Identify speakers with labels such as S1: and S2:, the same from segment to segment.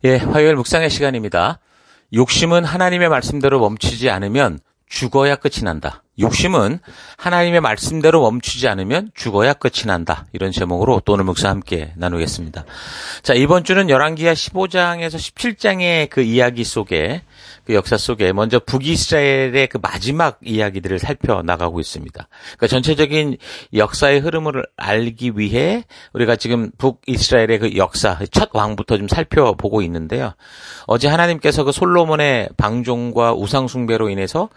S1: 예, 화요일 묵상의 시간입니다. 욕심은 하나님의 말씀대로 멈추지 않으면 죽어야 끝이 난다. 욕심은 하나님의 말씀대로 멈추지 않으면 죽어야 끝이 난다. 이런 제목으로 또 오늘 묵상 함께 나누겠습니다. 자, 이번 주는 열왕기하 15장에서 17장의 그 이야기 속에, 그 역사 속에 먼저 북이스라엘의 그 마지막 이야기들을 살펴나가고 있습니다. 그러니까 전체적인 역사의 흐름을 알기 위해 우리가 지금 북이스라엘의 그 역사, 첫 왕부터 좀 살펴보고 있는데요. 어제 하나님께서 그 솔로몬의 방종과 우상숭배로 인해서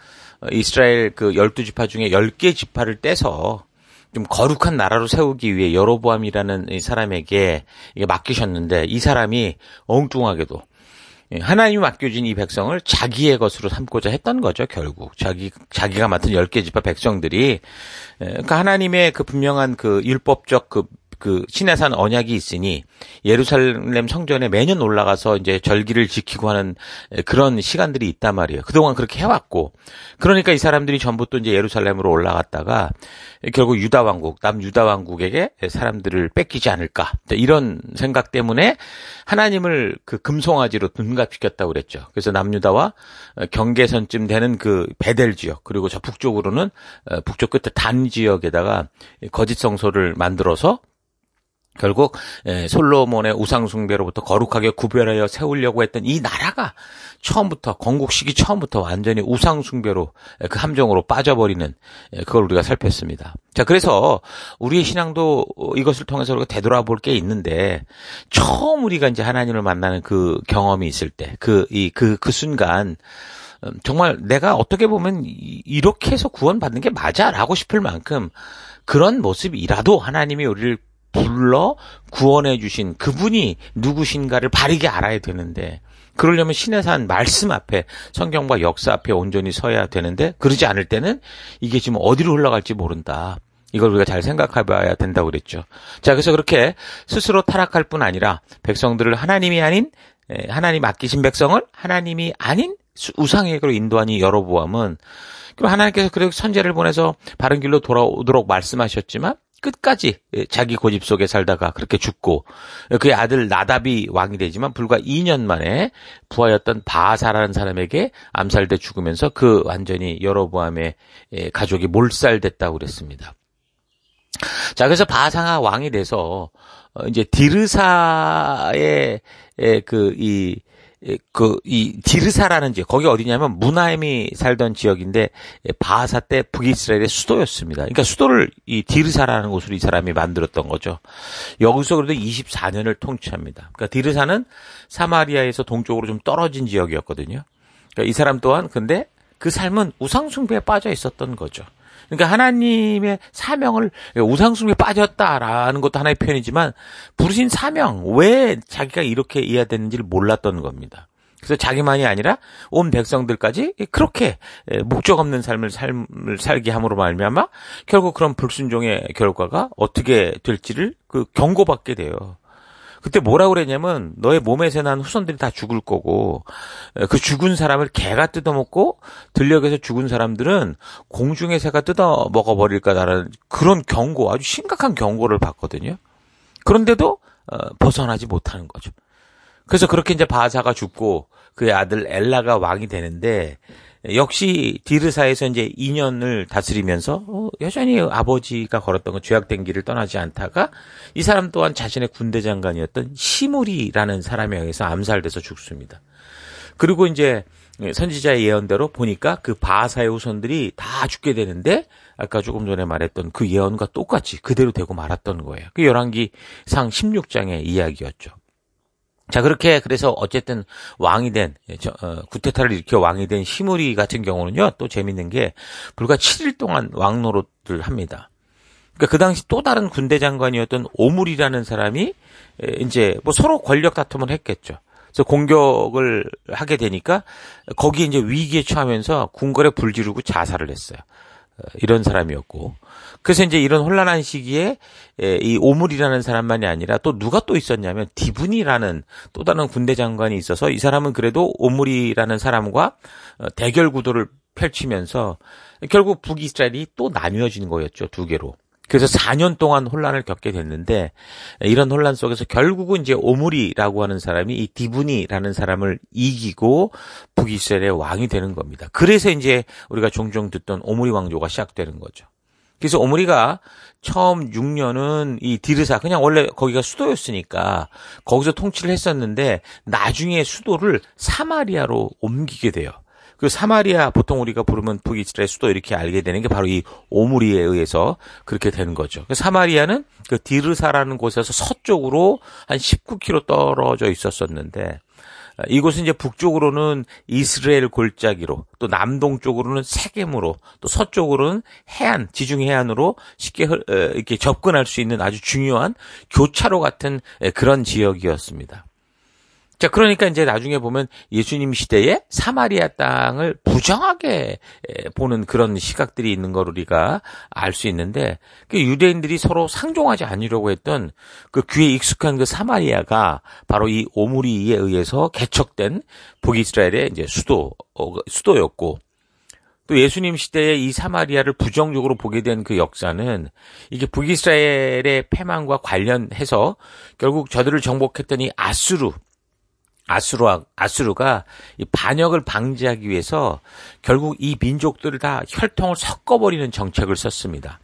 S1: 이스라엘 그 12지파 중에 10개 지파를 떼서 좀 거룩한 나라로 세우기 위해 여로보암이라는 이 사람에게 이게 맡기셨는데, 이 사람이 엉뚱하게도 하나님이 맡겨진 이 백성을 자기의 것으로 삼고자 했던 거죠. 결국 자기가 맡은 10개 지파 백성들이, 그러니까 하나님의 그 분명한 그 율법적 그 시내산 언약이 있으니 예루살렘 성전에 매년 올라가서 이제 절기를 지키고 하는 그런 시간들이 있단 말이에요. 그동안 그렇게 해왔고, 그러니까 이 사람들이 전부 또 이제 예루살렘으로 올라갔다가 결국 유다 왕국, 남유다 왕국에게 사람들을 뺏기지 않을까, 이런 생각 때문에 하나님을 그 금송아지로 둔갑시켰다고 그랬죠. 그래서 남유다와 경계선쯤 되는 그 베델 지역, 그리고 저 북쪽으로는 북쪽 끝에 단 지역에다가 거짓 성소를 만들어서 결국 솔로몬의 우상숭배로부터 거룩하게 구별하여 세우려고 했던 이 나라가 처음부터, 건국 시기 처음부터 완전히 우상숭배로, 그 함정으로 빠져버리는, 그걸 우리가 살폈습니다. 자, 그래서 우리의 신앙도 이것을 통해서 우리가 되돌아볼 게 있는데, 처음 우리가 이제 하나님을 만나는 그 경험이 있을 때, 그 순간, 정말 내가 어떻게 보면 이렇게 해서 구원받는 게 맞아라고 싶을 만큼 그런 모습이라도 하나님이 우리를 불러 구원해 주신 그분이 누구신가를 바르게 알아야 되는데, 그러려면 시내산 말씀 앞에, 성경과 역사 앞에 온전히 서야 되는데, 그러지 않을 때는 이게 지금 어디로 흘러갈지 모른다. 이걸 우리가 잘 생각해 봐야 된다고 그랬죠. 자, 그래서 그렇게 스스로 타락할 뿐 아니라 백성들을 하나님이 아닌, 하나님 맡기신 백성을 하나님이 아닌 우상에게로 인도하니 여로보암은, 그리고 하나님께서 그렇게 선지자를 보내서 바른 길로 돌아오도록 말씀하셨지만 끝까지 자기 고집 속에 살다가 그렇게 죽고, 그의 아들 나답이 왕이 되지만 불과 2년 만에 부하였던 바아사라는 사람에게 암살돼 죽으면서 그 완전히 여로보암의 가족이 몰살됐다고 그랬습니다. 자, 그래서 바아사가 왕이 돼서 이제 디르사의 이 디르사라는 지역, 거기 어디냐면 무나임이 살던 지역인데, 바하사 때 북이스라엘의 수도였습니다. 그러니까 수도를 이 디르사라는 곳으로 이 사람이 만들었던 거죠. 여기서 그래도 24년을 통치합니다. 그러니까 디르사는 사마리아에서 동쪽으로 좀 떨어진 지역이었거든요. 그러니까 이 사람 또한 근데 그 삶은 우상숭배에 빠져 있었던 거죠. 그러니까 하나님의 사명을, 우상숭배에 빠졌다라는 것도 하나의 표현이지만 부르신 사명, 왜 자기가 이렇게 해야 되는지를 몰랐던 겁니다. 그래서 자기만이 아니라 온 백성들까지 그렇게 목적 없는 삶을 살게 함으로 말미암아 결국 그런 불순종의 결과가 어떻게 될지를 경고받게 돼요. 그때 뭐라고 그랬냐면, 너의 몸에서 난 후손들이 다 죽을 거고, 그 죽은 사람을 개가 뜯어먹고 들녘에서 죽은 사람들은 공중의 새가 뜯어 먹어버릴 거다라는 그런 경고, 아주 심각한 경고를 받거든요. 그런데도 벗어나지 못하는 거죠. 그래서 그렇게 이제 바하사가 죽고 그의 아들 엘라가 왕이 되는데, 역시 디르사에서 이제 2년을 다스리면서 여전히 아버지가 걸었던 그 죄악된 길을 떠나지 않다가, 이 사람 또한 자신의 군대 장관이었던 시므리라는 사람에 의해서 암살돼서 죽습니다. 그리고 이제 선지자의 예언대로 보니까 그 바하사의 후손들이 다 죽게 되는데, 아까 조금 전에 말했던 그 예언과 똑같이 그대로 되고 말았던 거예요. 그 열왕기상 16장의 이야기였죠. 자, 그래서 어쨌든 왕이 된, 구테타를 일으켜 왕이 된 시므리 같은 경우는요, 또 재밌는 게 불과 7일 동안 왕 노릇을 합니다. 그러니까 그 당시 또 다른 군대 장관이었던 오물이라는 사람이 이제 뭐 서로 권력 다툼을 했겠죠. 그래서 공격을 하게 되니까 거기에 이제 위기에 처하면서 궁궐에 불 지르고 자살을 했어요. 이런 사람이었고, 그래서 이제 이런 혼란한 시기에 이 오물이라는 사람만이 아니라 또 누가 또 있었냐면 디브니라는 또 다른 군대 장관이 있어서, 이 사람은 그래도 오물이라는 사람과 대결 구도를 펼치면서 결국 북이스라엘이 또 나뉘어진 거였죠, 두 개로. 그래서 4년 동안 혼란을 겪게 됐는데 이런 혼란 속에서 결국은 이제 오므리라고 하는 사람이 이 디브니라는 사람을 이기고 북이스라엘의 왕이 되는 겁니다. 그래서 이제 우리가 종종 듣던 오므리 왕조가 시작되는 거죠. 그래서 오므리가 처음 6년은 이 디르사 그냥 원래 거기가 수도였으니까 거기서 통치를 했었는데 나중에 수도를 사마리아로 옮기게 돼요. 그 사마리아 보통 우리가 부르면 북이스라엘 수도 이렇게 알게 되는 게 바로 이 오므리에 의해서 그렇게 되는 거죠. 사마리아는 그 디르사라는 곳에서 서쪽으로 한 19km 떨어져 있었었는데 이곳은 이제 북쪽으로는 이스라엘 골짜기로 또 남동쪽으로는 세겜으로 또 서쪽으로는 해안, 지중 해안으로 쉽게 이렇게 접근할 수 있는 아주 중요한 교차로 같은 그런 지역이었습니다. 자, 그러니까 이제 나중에 보면 예수님 시대에 사마리아 땅을 부정하게 보는 그런 시각들이 있는 걸 우리가 알 수 있는데, 그 유대인들이 서로 상종하지 않으려고 했던 그 귀에 익숙한 그 사마리아가 바로 이 오므리에 의해서 개척된 북이스라엘의 이제 수도였고, 또 예수님 시대에 이 사마리아를 부정적으로 보게 된 그 역사는 이게 북이스라엘의 패망과 관련해서 결국 저들을 정복했던 이 아수르가 이 반역을 방지하기 위해서 결국 이 민족들을 다 혈통을 섞어버리는 정책을 썼습니다.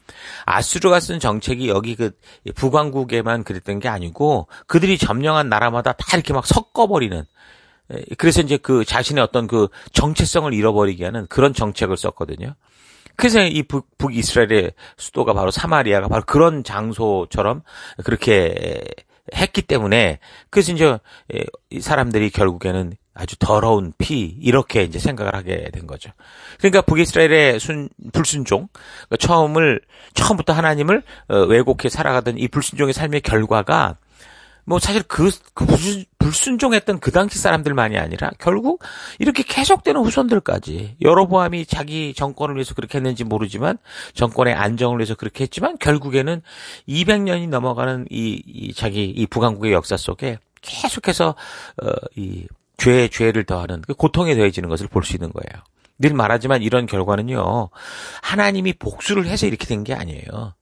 S1: 아수르가 쓴 정책이 여기 그 북왕국에만 그랬던 게 아니고 그들이 점령한 나라마다 다 이렇게 막 섞어버리는, 그래서 이제 그 자신의 어떤 그 정체성을 잃어버리게 하는 그런 정책을 썼거든요. 그래서 이 북이스라엘의 수도가 바로 사마리아가 바로 그런 장소처럼 그렇게 했기 때문에, 그래서 이제 이 사람들이 결국에는 아주 더러운 피 이렇게 이제 생각을 하게 된 거죠. 그러니까 북이스라엘의 불순종, 처음부터 하나님을 왜곡해 살아가던 이 불순종의 삶의 결과가 뭐 사실 그 불순종했던 그 당시 사람들만이 아니라 결국 이렇게 계속되는 후손들까지, 여로보암이 자기 정권을 위해서 그렇게 했는지 모르지만 정권의 안정을 위해서 그렇게 했지만 결국에는 200년이 넘어가는 이 북왕국의 역사 속에 계속해서 이 죄를 더하는 그 고통에 더해지는 것을 볼 수 있는 거예요. 늘 말하지만 이런 결과는요, 하나님이 복수를 해서 이렇게 된 게 아니에요.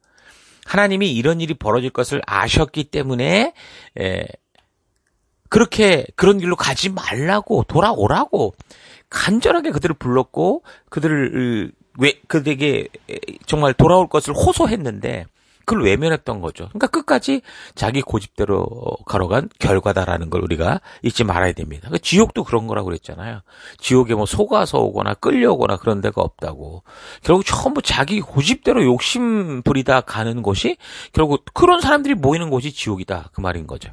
S1: 하나님이 이런 일이 벌어질 것을 아셨기 때문에 그런 길로 가지 말라고, 돌아오라고 간절하게 그들을 불렀고 그들에게 정말 돌아올 것을 호소했는데 그걸 외면했던 거죠. 그러니까 끝까지 자기 고집대로 걸어간 결과다라는 걸 우리가 잊지 말아야 됩니다. 지옥도 그런 거라고 그랬잖아요. 지옥에 뭐 속아서 오거나 끌려오거나 그런 데가 없다고. 결국 전부 자기 고집대로 욕심 부리다 가는 곳이 결국 그런 사람들이 모이는 곳이 지옥이다, 그 말인 거죠.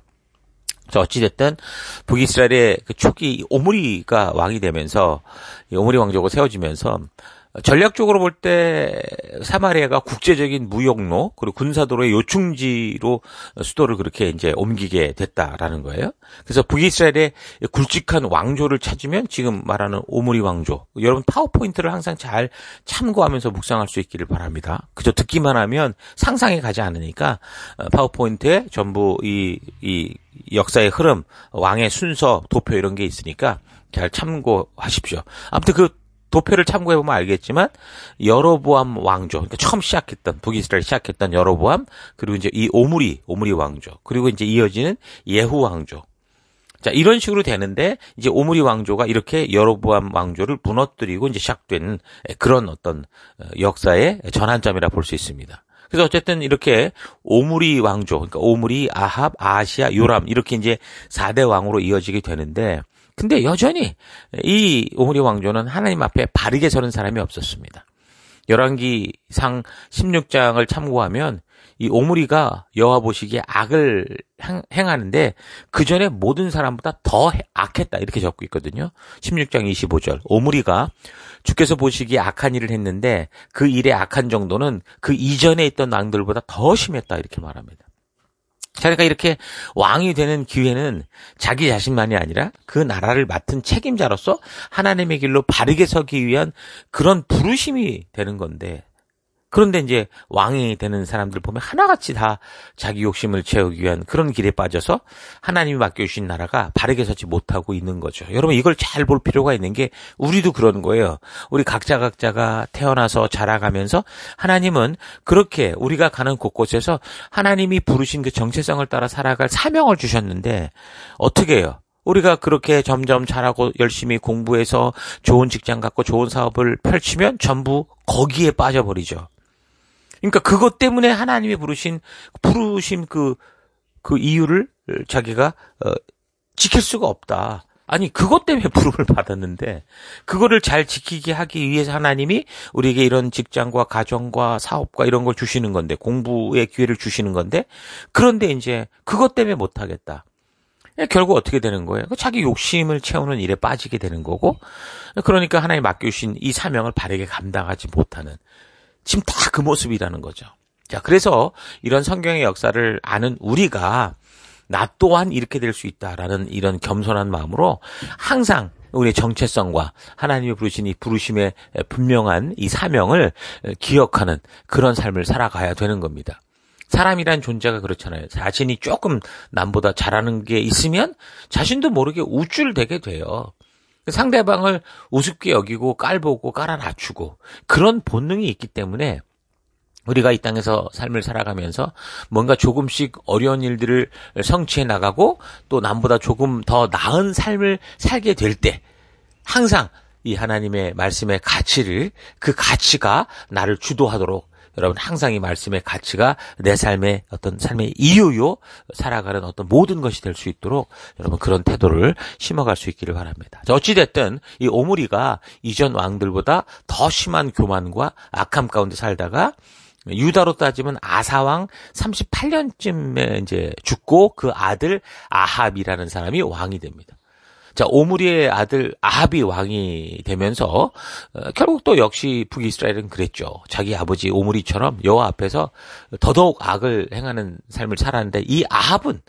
S1: 어찌됐든 북이스라엘의 그 초기 오므리가 왕이 되면서, 이 오므리 왕조가 세워지면서 전략적으로 볼 때 사마리아가 국제적인 무역로 그리고 군사도로의 요충지로 수도를 그렇게 이제 옮기게 됐다라는 거예요. 그래서 북이스라엘의 굵직한 왕조를 찾으면 지금 말하는 오므리 왕조, 여러분 파워포인트를 항상 잘 참고하면서 묵상할 수 있기를 바랍니다. 그저 듣기만 하면 상상이 가지 않으니까 파워포인트에 전부 이 역사의 흐름, 왕의 순서, 도표 이런 게 있으니까 잘 참고하십시오. 아무튼 그 도표를 참고해보면 알겠지만 여로보암 왕조, 그러니까 처음 시작했던 북이스라엘 시작했던 여로보암, 그리고 이제 이 오므리 왕조, 그리고 이제 이어지는 예후 왕조. 자, 이런 식으로 되는데 이제 오므리 왕조가 이렇게 여로보암 왕조를 무너뜨리고 이제 시작된 그런 어떤 역사의 전환점이라 볼 수 있습니다. 그래서 어쨌든 이렇게 오므리 왕조, 그러니까 오므리, 아합, 아하시아, 요람 이렇게 이제 4대 왕으로 이어지게 되는데, 근데 여전히 이 오므리 왕조는 하나님 앞에 바르게 서는 사람이 없었습니다. 열왕기상 16장을 참고하면 이 오므리가 여호와 보시기에 악을 행하는데 그 전에 모든 사람보다 더 악했다 이렇게 적고 있거든요. 16장 25절. 오므리가 주께서 보시기에 악한 일을 했는데 그 일의 악한 정도는 그 이전에 있던 왕들보다 더 심했다 이렇게 말합니다. 그러니까 이렇게 왕이 되는 기회는 자기 자신만이 아니라 그 나라를 맡은 책임자로서 하나님의 길로 바르게 서기 위한 그런 부르심이 되는 건데, 그런데 이제 왕이 되는 사람들 보면 하나같이 다 자기 욕심을 채우기 위한 그런 길에 빠져서 하나님이 맡겨주신 나라가 바르게 서지 못하고 있는 거죠. 여러분 이걸 잘 볼 필요가 있는 게 우리도 그런 거예요. 우리 각자가 태어나서 자라가면서 하나님은 그렇게 우리가 가는 곳곳에서 하나님이 부르신 그 정체성을 따라 살아갈 사명을 주셨는데 어떻게 해요? 우리가 그렇게 점점 잘하고 열심히 공부해서 좋은 직장 갖고 좋은 사업을 펼치면 전부 거기에 빠져버리죠. 그러니까 그것 때문에 하나님이 부르신 그 이유를 자기가 지킬 수가 없다. 아니 그것 때문에 부름을 받았는데 그거를 잘 지키게 하기 위해서 하나님이 우리에게 이런 직장과 가정과 사업과 이런 걸 주시는 건데 공부의 기회를 주시는 건데 그런데 이제 그것 때문에 못하겠다. 결국 어떻게 되는 거예요? 자기 욕심을 채우는 일에 빠지게 되는 거고 그러니까 하나님 맡겨주신 이 사명을 바르게 감당하지 못하는 지금 다 그 모습이라는 거죠. 자, 그래서 이런 성경의 역사를 아는 우리가 나 또한 이렇게 될 수 있다라는 이런 겸손한 마음으로 항상 우리의 정체성과 하나님이 부르신 이 부르심의 분명한 이 사명을 기억하는 그런 삶을 살아가야 되는 겁니다. 사람이란 존재가 그렇잖아요. 자신이 조금 남보다 잘하는 게 있으면 자신도 모르게 우쭐대게 돼요. 상대방을 우습게 여기고 깔보고 깔아 낮추고 그런 본능이 있기 때문에 우리가 이 땅에서 삶을 살아가면서 뭔가 조금씩 어려운 일들을 성취해 나가고 또 남보다 조금 더 나은 삶을 살게 될 때 항상 이 하나님의 말씀의 가치를 그 가치가 나를 주도하도록 여러분 항상 이 말씀의 가치가 내 삶의 어떤 삶의 이유요 살아가는 어떤 모든 것이 될 수 있도록 여러분 그런 태도를 심어갈 수 있기를 바랍니다. 어찌됐든 이 오므리가 이전 왕들보다 더 심한 교만과 악함 가운데 살다가 유다로 따지면 아사왕 38년쯤에 이제 죽고 그 아들 아합이라는 사람이 왕이 됩니다. 자, 오므리의 아들 아합이 왕이 되면서 결국 또 역시 북이스라엘은 그랬죠. 자기 아버지 오므리처럼 여호와 앞에서 더더욱 악을 행하는 삶을 살았는데 이 아합은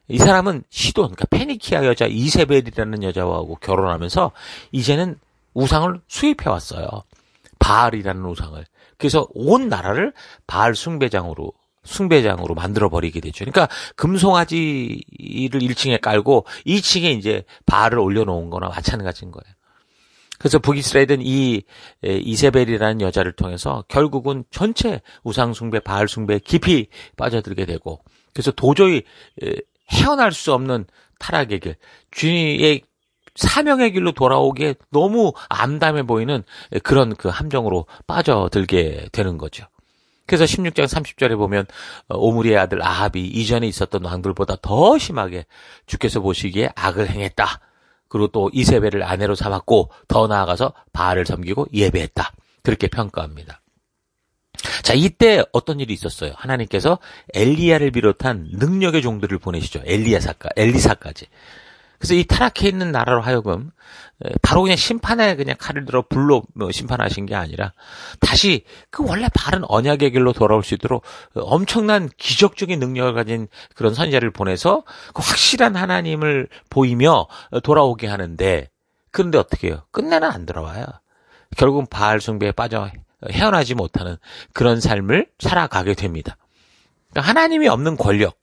S1: 이 사람은 시돈, 그러니까 페니키아 여자 이세벨이라는 여자하고 결혼하면서 이제는 우상을 수입해 왔어요. 바알이라는 우상을. 그래서 온 나라를 바알 숭배장으로 만들어버리게 되죠. 그러니까 금송아지를 1층에 깔고 2층에 이제 바알을 올려놓은 거나 마찬가지인 거예요. 그래서 북이스라엘은 이 이세벨이라는 여자를 통해서 결국은 전체 우상숭배, 바알 숭배에 깊이 빠져들게 되고 그래서 도저히 헤어날 수 없는 타락의 길, 주님의 사명의 길로 돌아오기에 너무 암담해 보이는 그런 그 함정으로 빠져들게 되는 거죠. 그래서 16장 30절에 보면 오므리의 아들 아합이 이전에 있었던 왕들보다 더 심하게 주께서 보시기에 악을 행했다. 그리고 또 이세벨을 아내로 삼았고 더 나아가서 바알을 섬기고 예배했다. 그렇게 평가합니다. 자, 이때 어떤 일이 있었어요? 하나님께서 엘리야를 비롯한 능력의 종들을 보내시죠. 엘리사까지. 그래서 이 타락해 있는 나라로 하여금 바로 그냥 심판에 그냥 칼을 들어 불로 심판하신 게 아니라 다시 그 원래 바른 언약의 길로 돌아올 수 있도록 엄청난 기적적인 능력을 가진 그런 선지자를 보내서 그 확실한 하나님을 보이며 돌아오게 하는데 그런데 어떻게 해요? 끝내는 안 돌아와요. 결국은 바알 숭배에 빠져 헤어나지 못하는 그런 삶을 살아가게 됩니다. 그러니까 하나님이 없는 권력,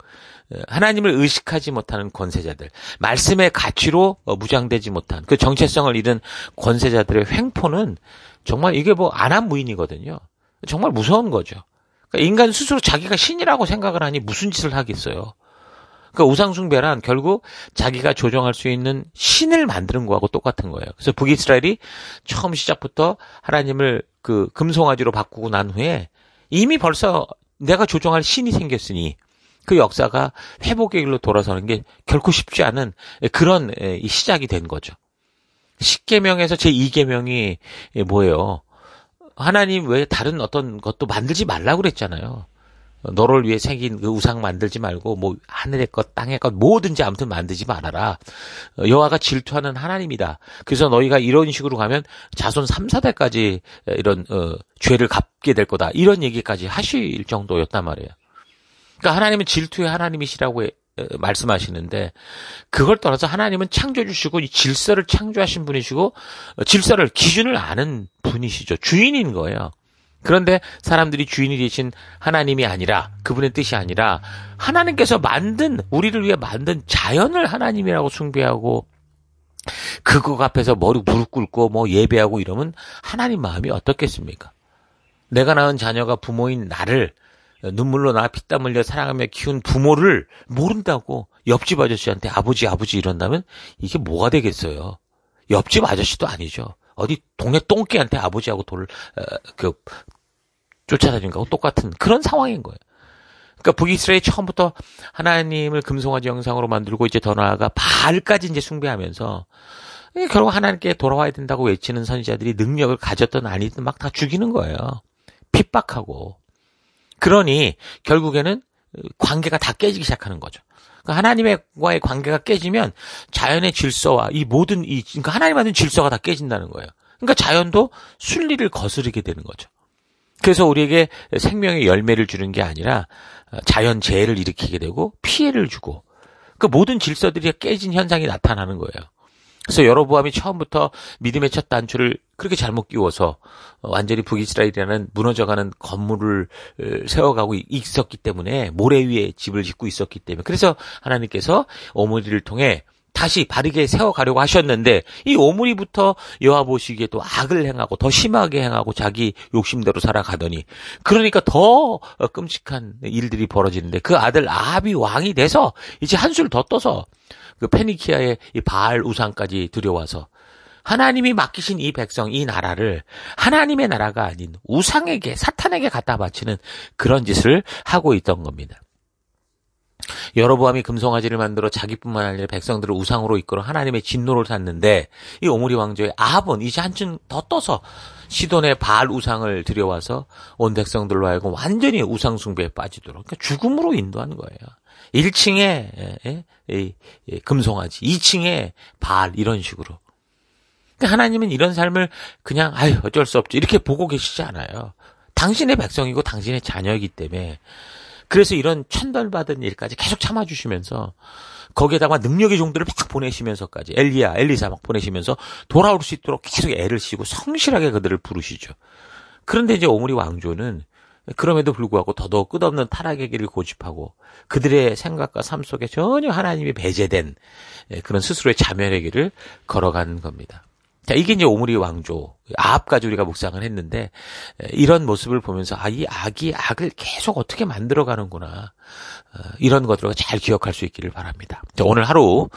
S1: 하나님을 의식하지 못하는 권세자들, 말씀의 가치로 무장되지 못한 그 정체성을 잃은 권세자들의 횡포는 정말 이게 뭐 안한무인이거든요. 정말 무서운 거죠. 그러니까 인간 스스로 자기가 신이라고 생각을 하니 무슨 짓을 하겠어요. 그러니까 우상숭배란 결국 자기가 조정할 수 있는 신을 만드는 거하고 똑같은 거예요. 그래서 북이스라엘이 처음 시작부터 하나님을 그 금송아지로 바꾸고 난 후에 이미 벌써 내가 조정할 신이 생겼으니 그 역사가 회복의 길로 돌아서는 게 결코 쉽지 않은 그런 시작이 된 거죠. 10계명에서 제2계명이 뭐예요? 하나님 외에 다른 어떤 것도 만들지 말라고 그랬잖아요. 너를 위해 생긴 그 우상 만들지 말고 뭐 하늘의 것, 땅의 것 뭐든지 아무튼 만들지 말아라. 여호와가 질투하는 하나님이다. 그래서 너희가 이런 식으로 가면 자손 3, 4대까지 이런 죄를 갚게 될 거다. 이런 얘기까지 하실 정도였단 말이에요. 그러니까 하나님은 질투의 하나님이시라고 말씀하시는데 그걸 떠나서 하나님은 창조주시고 이 질서를 창조하신 분이시고 질서를 기준을 아는 분이시죠. 주인인 거예요. 그런데 사람들이 주인이 되신 하나님이 아니라, 그분의 뜻이 아니라 하나님께서 만든, 우리를 위해 만든 자연을 하나님이라고 숭배하고 그거 앞에서 무릎 꿇고 뭐 예배하고 이러면 하나님 마음이 어떻겠습니까? 내가 낳은 자녀가 부모인 나를, 눈물로 나 피땀 흘려 사랑하며 키운 부모를 모른다고 옆집 아저씨한테 아버지 이런다면 이게 뭐가 되겠어요? 옆집 아저씨도 아니죠. 어디 동네 똥개한테 아버지하고 쫓아다닌 거하고 똑같은 그런 상황인 거예요. 그러니까 북이스라엘이 처음부터 하나님을 금송아지 형상으로 만들고 이제 더 나아가 바알까지 이제 숭배하면서 결국 하나님께 돌아와야 된다고 외치는 선지자들이 능력을 가졌든 아니든 막 다 죽이는 거예요. 핍박하고. 그러니 결국에는 관계가 다 깨지기 시작하는 거죠. 그러니까 하나님과의 관계가 깨지면 자연의 질서와 그러니까 하나님 만든 질서가 다 깨진다는 거예요. 그러니까 자연도 순리를 거스르게 되는 거죠. 그래서 우리에게 생명의 열매를 주는 게 아니라 자연 재해를 일으키게 되고 피해를 주고 그 모든 질서들이 깨진 현상이 나타나는 거예요. 그래서 여로보암이 처음부터 믿음의 첫 단추를 그렇게 잘못 끼워서 완전히 북이스라엘이라는 무너져가는 건물을 세워가고 있었기 때문에, 모래 위에 집을 짓고 있었기 때문에, 그래서 하나님께서 오므리를 통해 다시 바르게 세워가려고 하셨는데 이 오므리부터 여호와 보시기에 또 악을 행하고 더 심하게 행하고 자기 욕심대로 살아가더니, 그러니까 더 끔찍한 일들이 벌어지는데 그 아들 아합이 왕이 돼서 이제 한술 더 떠서 그 페니키아의 이 바알 우상까지 들여와서 하나님이 맡기신 이 백성, 이 나라를 하나님의 나라가 아닌 우상에게, 사탄에게 갖다 바치는 그런 짓을 하고 있던 겁니다. 여로보암이 금송아지를 만들어 자기뿐만 아니라 백성들을 우상으로 이끌어 하나님의 진노를 샀는데 이 오므리 왕조의 아합은 이제 한층 더 떠서 시돈의 바알 우상을 들여와서 온 백성들로 하여금 완전히 우상 숭배에 빠지도록, 그러니까 죽음으로 인도한 거예요. 1층에 금송아지, 2층에 바알, 이런 식으로. 그러니까 하나님은 이런 삶을 그냥 어쩔 수 없지 이렇게 보고 계시지 않아요. 당신의 백성이고 당신의 자녀이기 때문에. 그래서 이런 천벌받은 일까지 계속 참아주시면서 거기에다가 능력의 종들을 막 보내시면서까지 엘리사 막 보내시면서 돌아올 수 있도록 계속 애를 쓰고 성실하게 그들을 부르시죠. 그런데 이제 오므리 왕조는 그럼에도 불구하고 더더욱 끝없는 타락의 길을 고집하고 그들의 생각과 삶 속에 전혀 하나님이 배제된 그런 스스로의 자멸의 길을 걸어간 겁니다. 자, 이게 이제 오므리 왕조, 아합까지 우리가 묵상을 했는데, 이런 모습을 보면서, 이 악이 악을 계속 어떻게 만들어가는구나. 이런 것들을 잘 기억할 수 있기를 바랍니다. 자, 오늘 하루,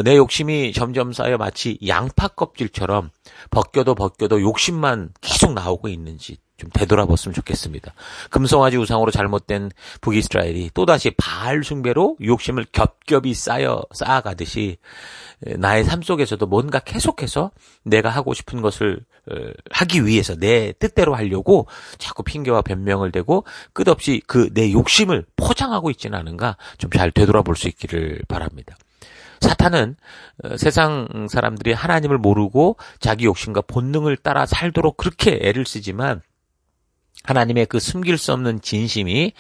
S1: 내 욕심이 점점 쌓여 마치 양파 껍질처럼 벗겨도 욕심만 계속 나오고 있는지 좀 되돌아봤으면 좋겠습니다. 금송아지 우상으로 잘못된 북이스라엘이 또다시 바알 숭배로 욕심을 겹겹이 쌓아가듯이 나의 삶 속에서도 뭔가 계속해서 내가 하고 싶은 것을 하기 위해서 내 뜻대로 하려고 자꾸 핑계와 변명을 대고 끝없이 그 내 욕심을 포장하고 있지는 않은가 좀 잘 되돌아볼 수 있기를 바랍니다. 사탄은 세상 사람들이 하나님을 모르고 자기 욕심과 본능을 따라 살도록 그렇게 애를 쓰지만 하나님의 그 숨길 수 없는 진심이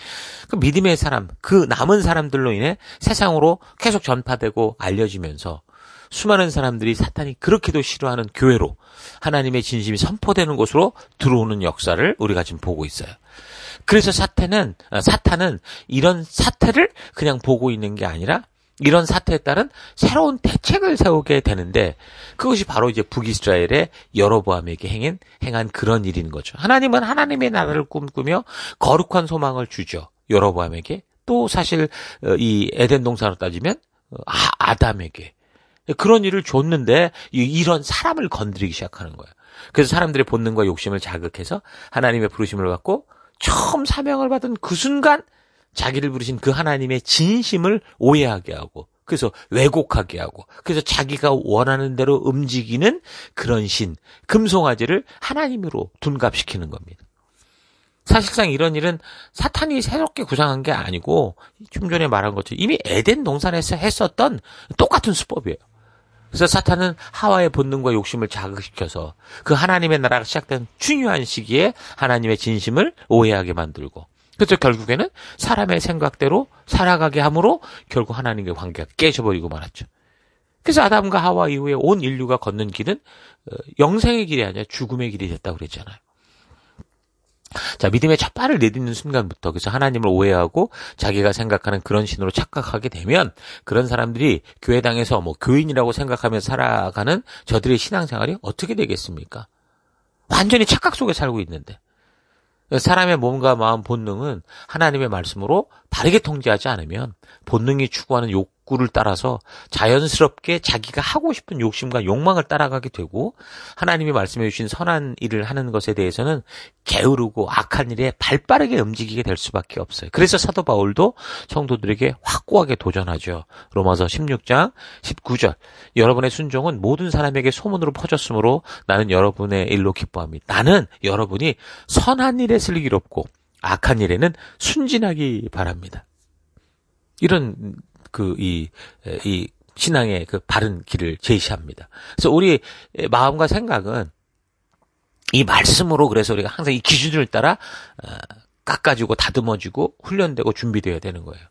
S1: 그 믿음의 사람, 그 남은 사람들로 인해 세상으로 계속 전파되고 알려지면서 수많은 사람들이 사탄이 그렇게도 싫어하는 교회로 하나님의 진심이 선포되는 곳으로 들어오는 역사를 우리가 지금 보고 있어요. 그래서 사탄은 이런 사태를 그냥 보고 있는 게 아니라 이런 사태에 따른 새로운 대책을 세우게 되는데 그것이 바로 이제 북이스라엘의 여로보암에게 행한 그런 일인 거죠. 하나님은 하나님의 나라를 꿈꾸며 거룩한 소망을 주죠. 여로보암에게. 또 사실 이 에덴 동산으로 따지면 아담에게. 그런 일을 줬는데 이런 사람을 건드리기 시작하는 거예요. 그래서 사람들의 본능과 욕심을 자극해서 하나님의 부르심을 받고 처음 사명을 받은 그 순간 자기를 부르신 그 하나님의 진심을 오해하게 하고 그래서 왜곡하게 하고 그래서 자기가 원하는 대로 움직이는 그런 신, 금송아지를 하나님으로 둔갑시키는 겁니다. 사실상 이런 일은 사탄이 새롭게 구상한 게 아니고 좀 전에 말한 것처럼 이미 에덴 동산에서 했었던 똑같은 수법이에요. 그래서 사탄은 하와의 본능과 욕심을 자극시켜서 그 하나님의 나라가 시작된 중요한 시기에 하나님의 진심을 오해하게 만들고 그래서 결국에는 사람의 생각대로 살아가게 함으로 결국 하나님과의 관계가 깨져버리고 말았죠. 그래서 아담과 하와 이후에 온 인류가 걷는 길은 영생의 길이 아니라 죽음의 길이 됐다고 그랬잖아요. 자, 믿음의 첫 발을 내딛는 순간부터 그래서 하나님을 오해하고 자기가 생각하는 그런 신으로 착각하게 되면 그런 사람들이 교회당에서 뭐 교인이라고 생각하며 살아가는 저들의 신앙생활이 어떻게 되겠습니까? 완전히 착각 속에 살고 있는데. 사람의 몸과 마음 본능은 하나님의 말씀으로 바르게 통제하지 않으면 본능이 추구하는 욕구를 따라서 자연스럽게 자기가 하고 싶은 욕심과 욕망을 따라가게 되고 하나님이 말씀해 주신 선한 일을 하는 것에 대해서는 게으르고 악한 일에 발빠르게 움직이게 될 수밖에 없어요. 그래서 사도 바울도 성도들에게 확고하게 도전하죠. 로마서 16장 19절 여러분의 순종은 모든 사람에게 소문으로 퍼졌으므로 나는 여러분의 일로 기뻐합니다. 나는 여러분이 선한 일에 슬기롭고 악한 일에는 순진하기 바랍니다. 이런 이 신앙의 그 바른 길을 제시합니다. 그래서 우리 마음과 생각은 이 말씀으로 그래서 우리가 항상 이 기준을 따라 깎아지고 다듬어지고 훈련되고 준비되어야 되는 거예요.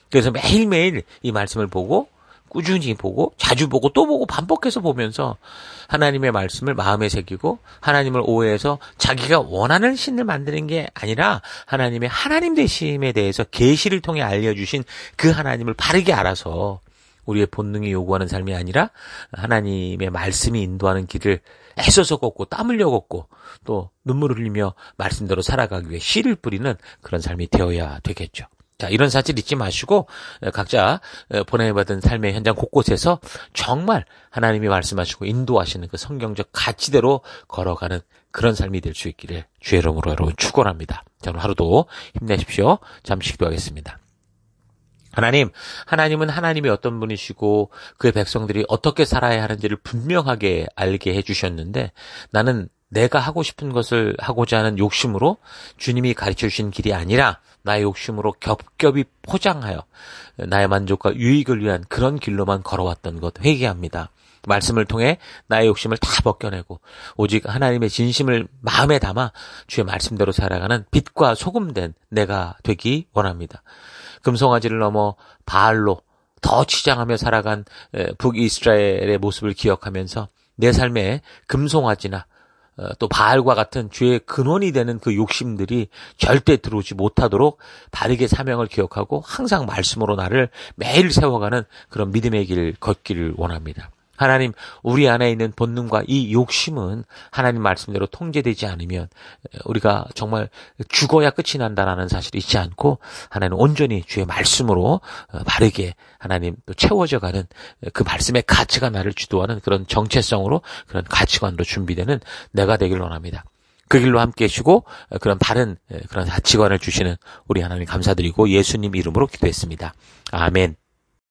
S1: 그래서 매일매일 이 말씀을 보고 꾸준히 보고 자주 보고 또 보고 반복해서 보면서 하나님의 말씀을 마음에 새기고 하나님을 오해해서 자기가 원하는 신을 만드는 게 아니라 하나님의 하나님 되심에 대해서 계시를 통해 알려주신 그 하나님을 바르게 알아서 우리의 본능이 요구하는 삶이 아니라 하나님의 말씀이 인도하는 길을 애써서 걷고 땀 흘려 걷고 또 눈물을 흘리며 말씀대로 살아가기 위해 씨를 뿌리는 그런 삶이 되어야 되겠죠. 자, 이런 사실 잊지 마시고 각자 보내받은 삶의 현장 곳곳에서 정말 하나님이 말씀하시고 인도하시는 그 성경적 가치대로 걸어가는 그런 삶이 될 수 있기를 주의 이름으로 여러분 축원합니다. 자, 오늘 하루도 힘내십시오. 잠시 기도하겠습니다. 하나님은 하나님이 어떤 분이시고 그의 백성들이 어떻게 살아야 하는지를 분명하게 알게 해주셨는데 나는 내가 하고 싶은 것을 하고자 하는 욕심으로 주님이 가르쳐 주신 길이 아니라 나의 욕심으로 겹겹이 포장하여 나의 만족과 유익을 위한 그런 길로만 걸어왔던 것 회개합니다. 말씀을 통해 나의 욕심을 다 벗겨내고 오직 하나님의 진심을 마음에 담아 주의 말씀대로 살아가는 빛과 소금된 내가 되기 원합니다. 금송아지를 넘어 바알로 더 치장하며 살아간 북이스라엘의 모습을 기억하면서 내 삶에 금송아지나 또 바알과 같은 죄의 근원이 되는 그 욕심들이 절대 들어오지 못하도록 바르게 사명을 기억하고 항상 말씀으로 나를 매일 세워가는 그런 믿음의 길 걷기를 원합니다. 하나님, 우리 안에 있는 본능과 이 욕심은 하나님 말씀대로 통제되지 않으면 우리가 정말 죽어야 끝이 난다라는 사실을 잊지 않고 하나님 온전히 주의 말씀으로 바르게 하나님 또 채워져가는 그 말씀의 가치가 나를 주도하는 그런 정체성으로 그런 가치관으로 준비되는 내가 되길 원합니다. 그 길로 함께 하시고 그런 바른 그런 가치관을 주시는 우리 하나님 감사드리고 예수님 이름으로 기도했습니다. 아멘.